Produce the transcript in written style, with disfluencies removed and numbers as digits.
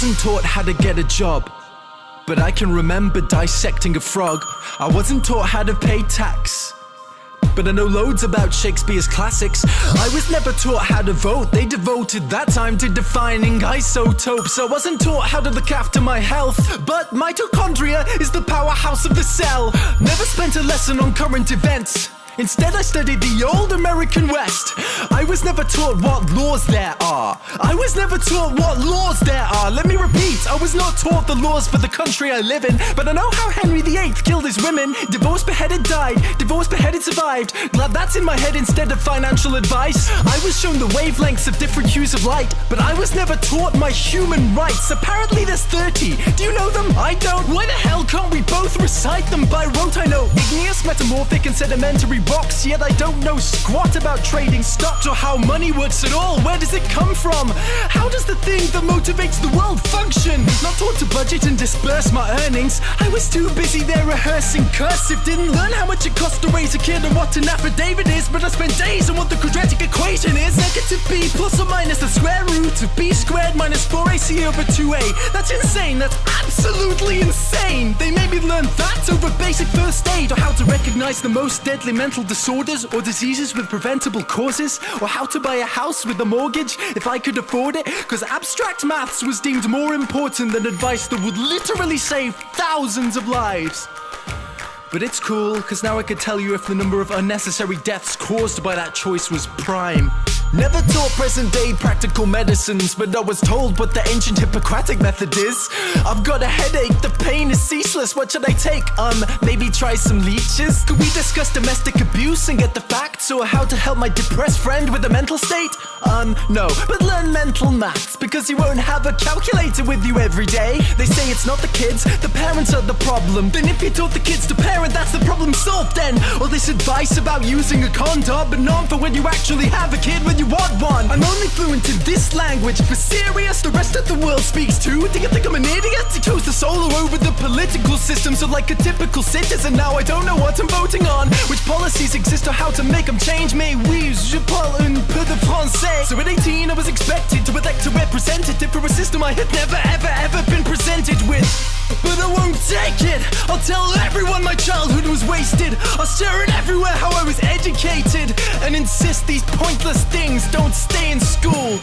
wasn't taught how to get a job, but I can remember dissecting a frog. I wasn't taught how to pay tax, but I know loads about Shakespeare's classics. I was never taught how to vote. They devoted that time to defining isotopes. I wasn't taught how to look after my health, but mitochondria is the powerhouse of the cell. Never spent a lesson on current events. Instead, I studied the old American West. I was never taught what laws there are. I was never taught what laws there are. Let me repeat, I was not taught the laws for the country I live in, but I know how Henry VIII killed his women. Divorced, beheaded, died. Divorced, beheaded, survived. Glad that's in my head instead of financial advice. I was shown the wavelengths of different hues of light, but I was never taught my human rights. Apparently there's 30. Do you know them? I don't. Why the hell can't we both recite them by rote? I know igneous, metamorphic, and sedimentary rocks, yet I don't know squat about trading stocks or how money works at all. Where does it come from? How does the thing that motivates the world function? Not taught to budget and disperse my earnings. I was too busy there rehearsing cursive. Didn't learn how much it costs to raise a kid and what an affidavit is, but I spent days on what the quadratic equation is. Negative b plus or minus the square root of b squared minus 4ac over 2a. That's insane. That's absolutely insane. They made me learn that over basic first aid, or how to recognize the most deadly mental disorders or diseases with preventable causes, or how to buy a house with a mortgage if I could afford it, because abstract maths was deemed more important than advice that would literally save thousands of lives. But it's cool, because now I could tell you if the number of unnecessary deaths caused by that choice was prime. Never taught present day practical medicines, but I was told what the ancient Hippocratic method is. I've got a headache, the pain is ceaseless, what should I take? Maybe try some leeches? Could we discuss domestic abuse and get the facts, or how to help my depressed friend with a mental state? No, but learn mental maths, because you won't have a calculator with you every day. They say it's not the kids, the parents are the problem. Then if you taught the kids to parent, that's the problem solved then. All this advice about using a condom, but not for when you actually have a kid when you want one. I'm only fluent in this language, for serious, the rest of the world speaks too. Do you think I'm an idiot? I chose the solo over the political system, so like a typical citizen now I don't know what I'm voting on, which policies exist or how to make them change. Mais oui, je parle un peu de français. So at 18 I was expected to elect a representative for a system I had never ever been presented with. But I won't take it. I'll tell everyone my childhood was wasted. I'll share it everywhere how I was educated, and insist these pointless things don't stay in school.